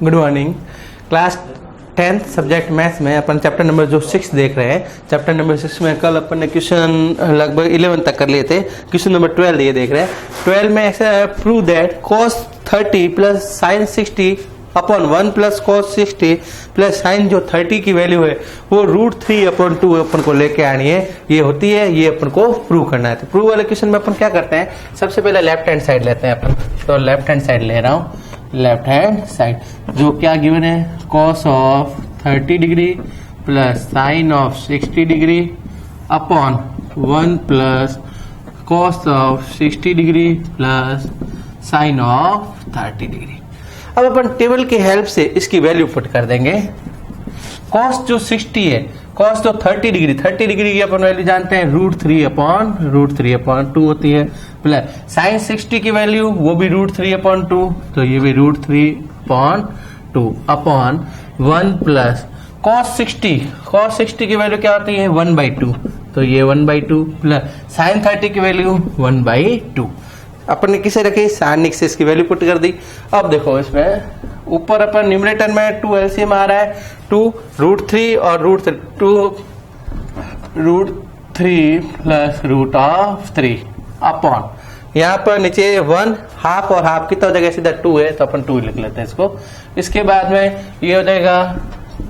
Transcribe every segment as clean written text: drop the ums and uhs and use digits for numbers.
Good morning. Class 10th subject maths में अपन chapter number जो 6 देख रहे हैं। चैप्टर नंबर 6 में कल अपन ने क्वेश्चन लगभग 11 तक कर लिए थे। क्वेश्चन नंबर 12 ये देख रहे हैं। 12 में ऐसा है, prove that cos 30 plus sin 60 upon 1 plus cos 60 plus sin जो 30 की वैल्यू है वो √3/2 अपन को लेके आनी है। ये होती है, ये अपन को प्रूव करना है। तो प्रूव वाले क्वेश्चन में अपन क्या करते हैं, सबसे पहले लेफ्ट हैंड साइड लेते हैं अपन। तो लेफ्ट हैंड साइड ले रहा हूँ, लेफ्ट हैंड साइड जो क्या गिवन है, cos of 30 degree plus sign of 60 degree upon 1 plus cos of 60 degree plus sign of 30 degree. अब अपन टेबल की हेल्प से इसकी वैल्यू पुट कर देंगे। cos जो 60 है, cos तो 30 डिग्री की अपन वैल्यू जानते हैं, √3/2 होती है, प्लस sin 60 की वैल्यू वो भी √3/2, तो ये भी √3/2 अपॉन 1 प्लस cos 60 की वैल्यू क्या होती है, 1/2, तो ये 1/2 प्लस sin 30 की वैल्यू 1/2। अपन ने किसे रखी, साइन से इसकी वैल्यू पुट कर दी। अब देखो इसमें ऊपर अपन न्यूमरेटर में 2 एलसीएम आ रहा है, 2 √3 और √3 प्लस √3 अपॉन यहाँ पर नीचे 1 हाफ और हाफ कितना हो जाएगा, सीधा 2 है तो अपन 2 लिख लेते हैं इसको। इसके बाद में ये हो जाएगा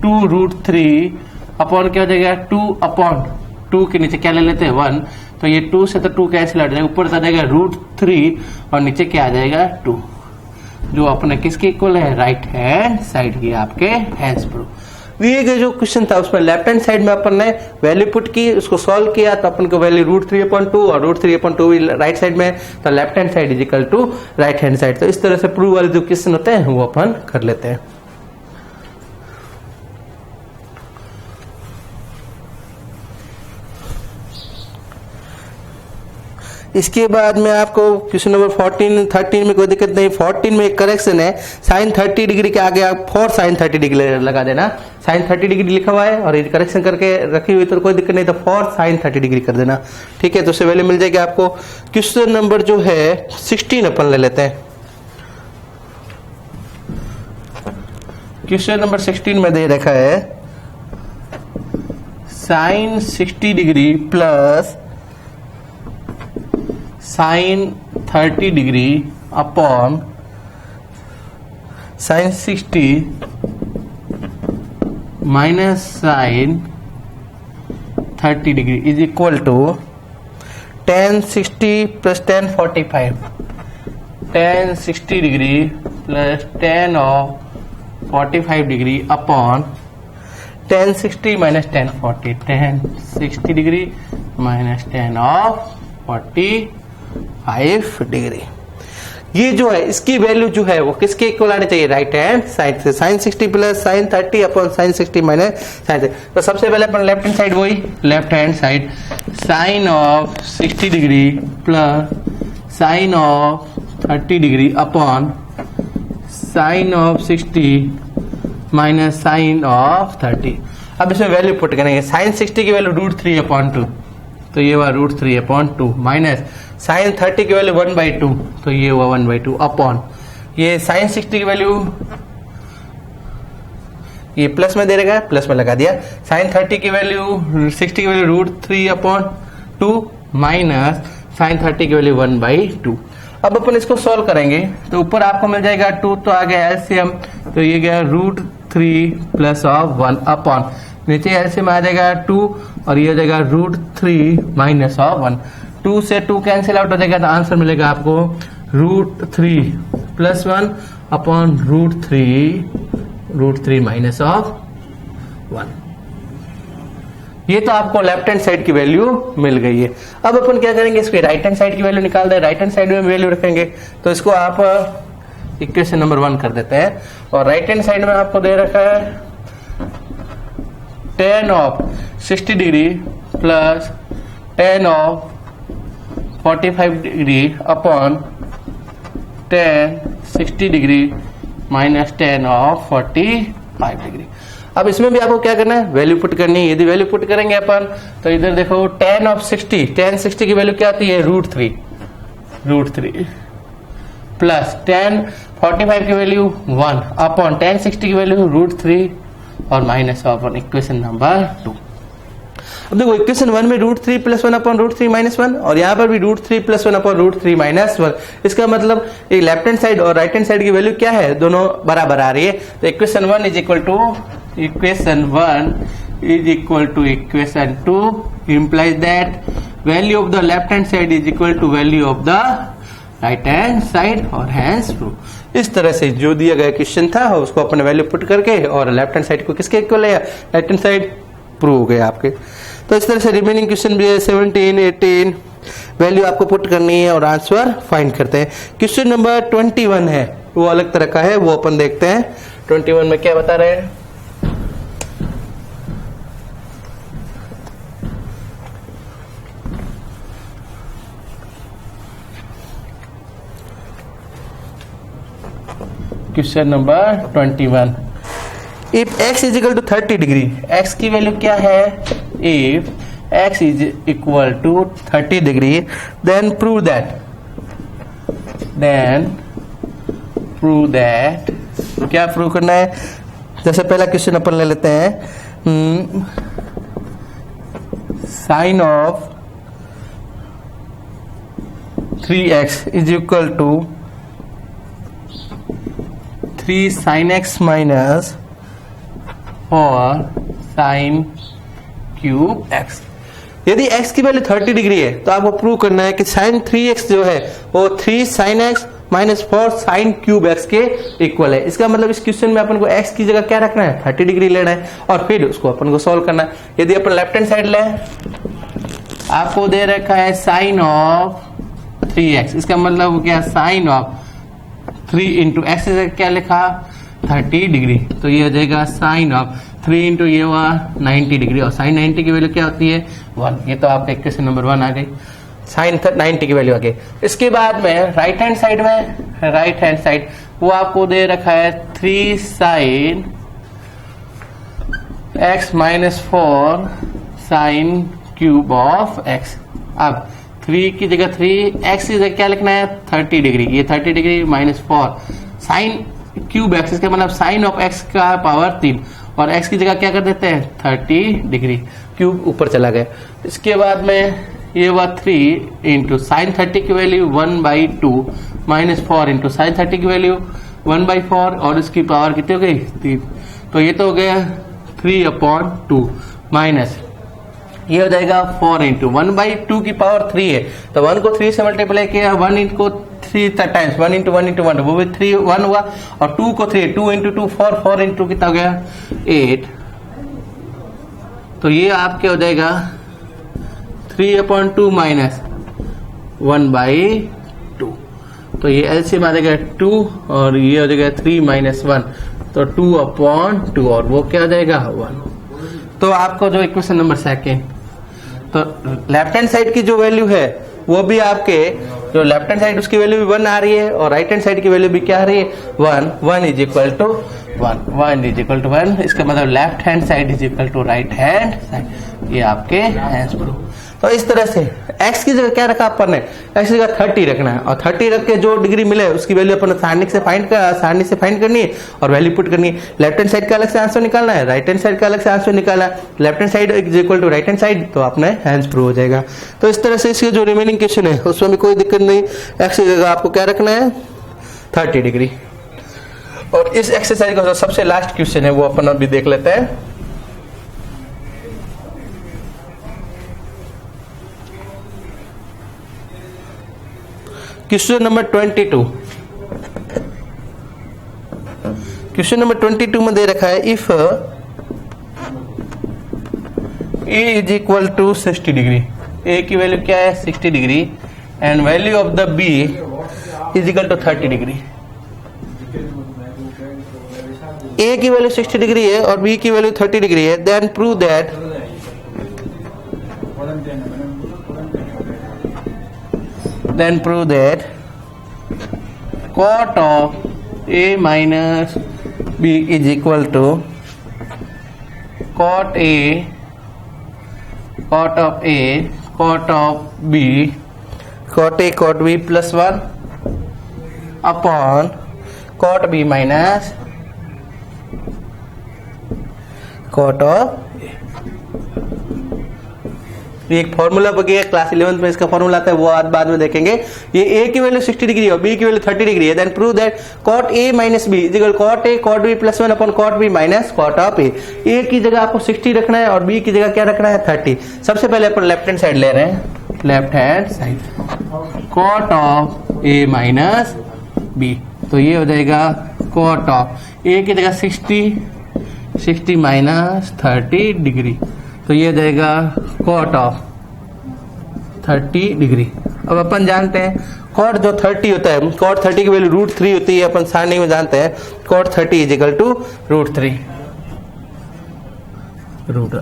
2√3 अपॉन क्या हो जाएगा, 2/2 के नीचे क्या ले लेते हैं, 1, तो ये 2 से तो 2 कैंसिल आ जाएगा, ऊपर आ जाएगा √3 और नीचे क्या आ जाएगा 2, जो अपने किसके इक्वल है, राइट हैंड साइड की, आपके हैंड्स प्रूफ। ये जो क्वेश्चन था उसमें लेफ्ट हैंड साइड में अपन ने वैल्यू पुट की, उसको सॉल्व किया तो अपन को वैल्यू √3/2 और √3/2 भी राइट साइड में, तो left hand side is equal to right hand side. तो इस तरह से प्रूव वाले जो क्वेश्चन होते हैं वो अपन कर लेते हैं। इसके बाद में आपको क्वेश्चन नंबर 13 में कोई दिक्कत नहीं। 14 में एक करेक्शन है, sin 30 डिग्री के आगे आप 4 sin 30 डिग्री लगा देना। sin 30 डिग्री लिखा हुआ है और ये करेक्शन करके रखी हुई तो कोई दिक्कत नहीं, तो 4 sin 30 डिग्री कर देना, ठीक है। तो उससे वैल्यू मिल जाएगी आपको। क्वेश्चन नंबर जो है 16 अपन ले लेते हैं। क्वेश्चन नंबर 16 में दे रखा है sin 60 degree plus sin 30 degree upon sin 60 minus sin 30 degree is equal to tan 60 plus tan 45, tan 60 degree plus tan of 45 degree upon tan 60 minus tan 40, tan 60 degree minus tan of 45 degree. ये जो है इसकी value जो है वो किसके equal आनी चाहिए, राइट हैंड साइड से। sin 60 plus sin 30 upon sin 60 minus sin 30। तो सबसे पहले अपन लेफ्ट हैंड साइड, वही left hand side, sin of 60 degree plus sin of 30 degree upon sin of 60 minus sin of 30। अब इसमें वैल्यू पुट करेंगे। sin 60 की value √3/2, तो ये हुआ √3/2 माइनस sin 30 की वैल्यू 1/2, तो ये हुआ 1/2 अपॉन ये sin 60 की वैल्यू, ये प्लस में दे रहेगा, प्लस में लगा दिया। sin 30 की वैल्यू 60 की वैल्यू √3/2 माइनस sin 30 की वैल्यू 1/2। अब अपन इसको सॉल्व करेंगे तो ऊपर आपको मिल जाएगा 2, तो आ गया एलसीएम, तो ये गया √3 प्लस ऑफ 1 अपॉन नीचे एलसीएम आ जाएगा 2 और ये हो जाएगा √3 माइनस ऑफ 1। 2 से 2 कैंसिल आउट हो जाएगा, तो आंसर मिलेगा आपको √3 प्लस 1 अपॉन √3 माइनस ऑफ 1। ये तो आपको लेफ्ट हैंड साइड की वैल्यू मिल गई है। अब अपन क्या करेंगे, इसके राइट हैंड साइड की वैल्यू निकाल दे। राइट हैंड साइड में वैल्यू रखेंगे तो इसको आप इक्वेशन नंबर 1 कर देते हैं। और राइट हैंड साइड में आपको दे रखा है tan of 60 degree plus tan of 45 degree upon tan 60 degree minus tan of 45 degree. अब इसमें भी आपको क्या करना है, वैल्यू पुट करनी है। यदि वैल्यू पुट करेंगे अपन तो इधर देखो tan ऑफ 60 की वैल्यू क्या आती है, √3 प्लस tan 45 की वैल्यू 1 अपॉन tan 60 की वैल्यू √3 और माइनस अपॉन इक्वेशन नंबर 2। अब देखो इक्वेशन 1 में √3 + 1 अपॉन √3 - 1 और यहाँ पर भी √3 + 1 अपॉन √3 - 1। इसका मतलब ये लेफ्ट हैंड साइड और राइट हैंड साइड की वैल्यू क्या है, दोनों बराबर आ रही है। तो equation 1 is equal to equation 2 implies that value of the left hand side is equal to value of the right hand side और hence true। इस तरह से जो दिया गया क्वेश्चन था उसको अपने वैल्यू पुट करके और लेफ्ट हैंड साइड को किसके इक्वल है, राइट हैंड साइड, प्रूव हो गया आपके। तो इस तरह से रिमेनिंग क्वेश्चन भी है 17, 18 वैल्यू आपको पुट करनी है और आंसर फाइंड करते हैं। क्वेश्चन नंबर 21 है, वो अलग तरह का है, वो अपन देखते हैं। 21 में क्या बता रहे हैं, question number 21, if x is equal to 30 degree, x की वैल्यू क्या है, if x is equal to 30 degree then prove that क्या प्रूव करना है। जैसे पहला क्वेश्चन अपन ले लेते हैं, sine of 3x is equal to 3 sin x minus 4 sin cube x। यदि x की वैल्यू 30 डिग्री है तो आपको प्रूव करना है कि sin 3x जो है वो 3 sin x minus 4 sin cube x के इक्वल है। इसका मतलब इस क्वेश्चन में अपन को x की जगह क्या रखना है, 30 डिग्री लेना है और फिर उसको अपन को सॉल्व करना है। यदि अपन लेफ्ट हैंड साइड लें, आपको दे रखा है साइन ऑफ 3x, इसका मतलब क्या, साइन ऑफ 3 इंटू एक्स क्या लिखा, 30 डिग्री, तो ये हो जाएगा साइन ऑफ 3 इंटू ये हुआ 90 डिग्री और साइन 90 की वैल्यू क्या होती है 1। ये तो आपका इक्वेशन नंबर 1 आ गई, साइन 90 की वैल्यू आ गई। इसके बाद में राइट हैंड साइड वो आपको दे रखा है 3 sine x minus 4 sine cube of x। अब 3 की जगह 3, x की जगह क्या लिखना है, 30 डिग्री, ये 30 degree minus 4 sine cube x, इसका मतलब साइन ऑफ x का पावर 3 और x की जगह क्या कर देते हैं 30 डिग्री, क्यूब ऊपर चला गया। इसके बाद में ये हुआ 3 इंटू साइन 30 की वैल्यू 1/2 माइनस 4 इंटू साइन 30 की वैल्यू 1/4 और इसकी पावर कितनी हो गई 3, तो ये तो हो गया 3/2 माइनस ये हो जाएगा 4 इंटू 1/2 की पावर 3 है, तो 1 को 3 से मल्टीप्लाई किया, 1 को 3 टाइम्स 1 इंटू 1 इंटू 1 वो भी 3 1 हुआ और 2 को 3 2 इंटू 2 4 इंटू कितना हो गया 8, तो ये आपके हो जाएगा 3/2 माइनस 1/2, तो ये एलसीएम आ जाएगा 2 और ये हो जाएगा 3 माइनस 1, तो 2/2 और वो क्या हो जाएगा 1। तो आपको जो इक्वेशन नंबर 2, तो लेफ्ट हैंड साइड की जो वैल्यू है वो भी आपके जो लेफ्ट हैंड साइड उसकी वैल्यू भी 1 आ रही है और राइट हैंड साइड की वैल्यू भी क्या आ रही है 1 इज इक्वल टू 1, इसका मतलब left hand side is equal to right hand side, ये आपके आंसर प्रूफ। तो इस तरह से x की जगह क्या रखा अपन ने, x की जगह 30 रखना है और 30 रख के जो डिग्री मिले उसकी वैल्यू अपन सारणी से फाइंड करनी है और वैल्यू पुट करनी है। लेफ्ट हैंड साइड का अलग से आंसर निकालना है, राइट हैंड साइड का अलग से आंसर निकालना है। Left hand side is equal to right hand side, तो अपने आंसर प्रूव हो जाएगा। तो इस तरह से इसके जो रिमेनिंग क्वेश्चन है उसमें भी कोई दिक्कत नहीं, x की जगह आपको क्या रखना है 30 डिग्री। और इस एक्सरसाइज का जो सबसे लास्ट क्वेश्चन है वो अपन अभी देख लेते हैं। क्वेश्चन नंबर 22, क्वेश्चन नंबर 22 में दे रखा है if a is equal to 60 degree, a की वैल्यू क्या है 60 degree and value of the b is equal to 30 degree. a की वैल्यू 60 डिग्री है और b की वैल्यू 30 डिग्री है, then prove that cot of a minus b is equal to cot of b plus 1 upon cot B minus cot of A. ये एक formula बगी है, class 11 में इसका फॉर्मूला आता है, वो आज बाद में देखेंगे। ये ए की वैल्यू 60 डिग्री और बी की वैल्यू 30 डिग्री है, then prove that cot A minus B is equal cot A cot B plus 1 upon cot B minus cot of A. A की जगह आपको 60 रखना है और बी की जगह क्या रखना है 30। सबसे पहले अपन लेफ्ट हैंड साइड ले रहे हैं, left hand side cot of A minus B, तो ये हो जाएगा कॉट ऑफ ए की जगह 60 माइनस 30 डिग्री, तो ये हो जाएगा कॉट ऑफ 30 डिग्री। अब अपन जानते हैं कॉट जो 30 होता है, कॉट 30 की वैल्यू √3 होती है, अपन सारणी में जानते हैं कॉट 30 इज इक्वल टू √3।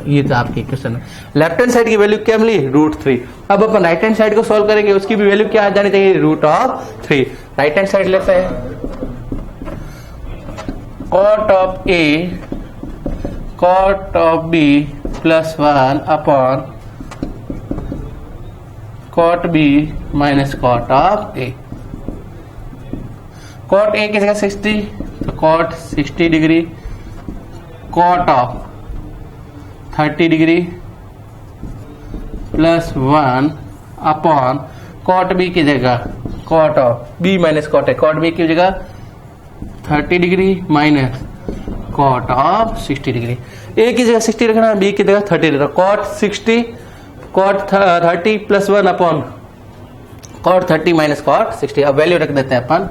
ये तो आपके क्वेश्चन है। लेफ्ट हैंड साइड की वैल्यू क्या मिली √3। अब अपन राइट हैंड साइड को सॉल्व करेंगे, उसकी भी वैल्यू क्या आ जानी चाहिए √3। राइट हैंड साइड लेते हैं, cot of A cot of B plus 1 upon cot B minus cot of A. Cot A की जगह 60, तो cot 60 degree, cot of 30 degree plus 1 upon cot B की जगह cot of B minus cot A, cot B की जगह 30 degree minus cot of 60 degree. A की जगह 60 रखना है, बी की जगह 30 रखना, cot 60 cot 30 plus 1 upon cot 30 minus cot 60। अब वैल्यू रख देते हैं अपन,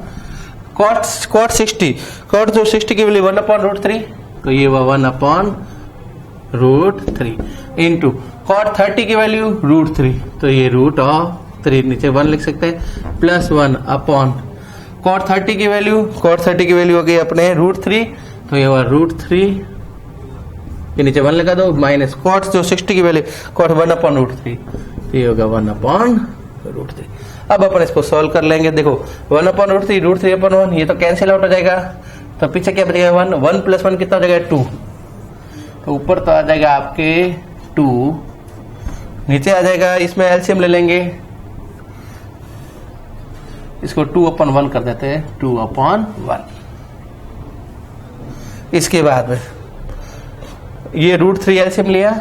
कॉट 60, कॉट जो 60 की वैल्यू 1 अपॉन √3, तो ये 1 अपॉन √3 इंटू कॉट 30 की वैल्यू √3, तो ये √3 नीचे 1 लिख सकते हैं, प्लस 1 अपॉन कॉट 30 की वैल्यू हो गई अपने √3, तो ये हुआ √3 के नीचे 1 लगा दो, माइनस कॉट जो 60 की वैल्यू कॉट 1 अपॉन √3, तो ये होगा 1 अपॉन √3। अब अपन इसको सॉल्व कर लेंगे। देखो 1 अपॉन √3 अपॉन 1, ये तो कैंसिल आउट हो जाएगा, तो पीछे क्या बचेगा 1 प्लस 1 कितना हो जाएगा 2, तो ऊपर तो आ जाएगा आपके 2, नीचे आ जाएगा, इसमें एलसीएम ले लेंगे, इसको 2 अपॉन 1 कर देते हैं, 2 अपॉन 1। इसके बाद में ये √3 एलसीएम लिया,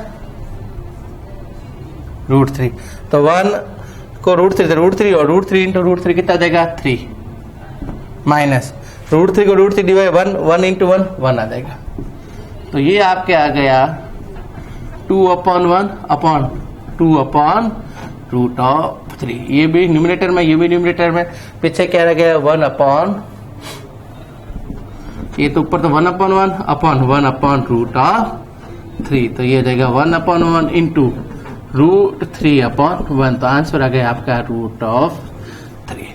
√3, तो 1 को √3 और √3 इंटू √3 कितना जाएगा 3, माइनस √3 को √3 डिवाइड 1 इंटू 1 आ जाएगा, तो ये आपके आ गया 2 अपॉन 1 अपॉन 2 अपॉन √3। ये भी न्यूमरेटर में, ये भी न्यूमरेटर में, पीछे क्या रह गया 1 अपॉन, ये तो ऊपर तो 1 अपॉन 1 अपॉन 1 अपॉन √3, तो ये जाएगा 1 अपॉन 1 इंटू √3 अपॉन 1, तो आंसर आ गया आपका √3।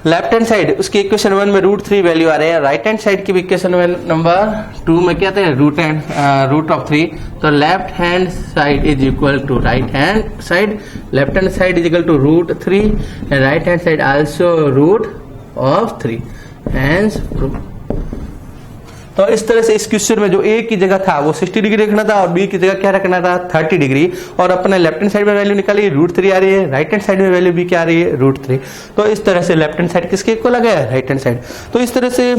लेफ्ट हैंड साइड उसकी इक्वेशन 1 में √3 वैल्यू आ रहे हैं, राइट हैंड साइड की भी इक्वेशन नंबर 2 में क्या था √3, तो left hand side is equal to right hand side, left hand side is equal to √3 and right hand side also √3। Hence proof. तो इस तरह से इस क्वेश्चन में जो ए की जगह था वो 60 डिग्री रखना था और बी की जगह क्या रखना था 30 डिग्री, और अपने लेफ्ट हैंड साइड में वैल्यू निकाली √3 आ रही है, राइट हैंड साइड में वैल्यू भी क्या आ रही है √3। तो इस तरह से लेफ्ट हैंड साइड किसके इक्वल आ गया राइट हैंड साइड। तो इस तरह से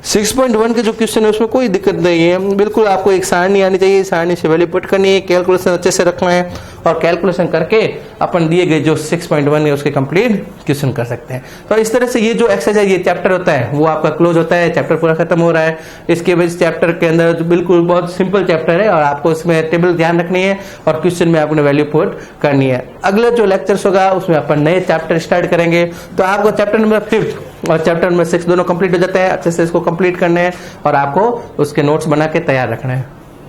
6.1 के जो क्वेश्चन है उसमें कोई दिक्कत नहीं है, बिल्कुल आपको एक सारणी आनी चाहिए, सारणी से वैल्यू पुट करनी है, कैलकुलेशन अच्छे से रखना है और कैलकुलेशन करके अपन दिए गए जो 6.1 है उसके कंप्लीट क्वेश्चन कर सकते हैं। तो इस तरह से ये जो एक्सरसाइज ये चैप्टर होता है वो आपका क्लोज होता है, चैप्टर पूरा खत्म हो रहा है। इसके वजह चैप्टर के अंदर बिल्कुल बहुत सिंपल चैप्टर है और आपको इसमें टेबल ध्यान रखनी है और क्वेश्चन में आपने वैल्यू पुट करनी है। अगला जो लेक्चर्स होगा उसमें अपन नए चैप्टर स्टार्ट करेंगे, तो आपको चैप्टर नंबर 5 और चैप्टर नंबर 6 दोनों कंप्लीट हो जाते हैं। अच्छे से इसको कंप्लीट करने हैं और आपको उसके नोट्स बना के तैयार रखना है।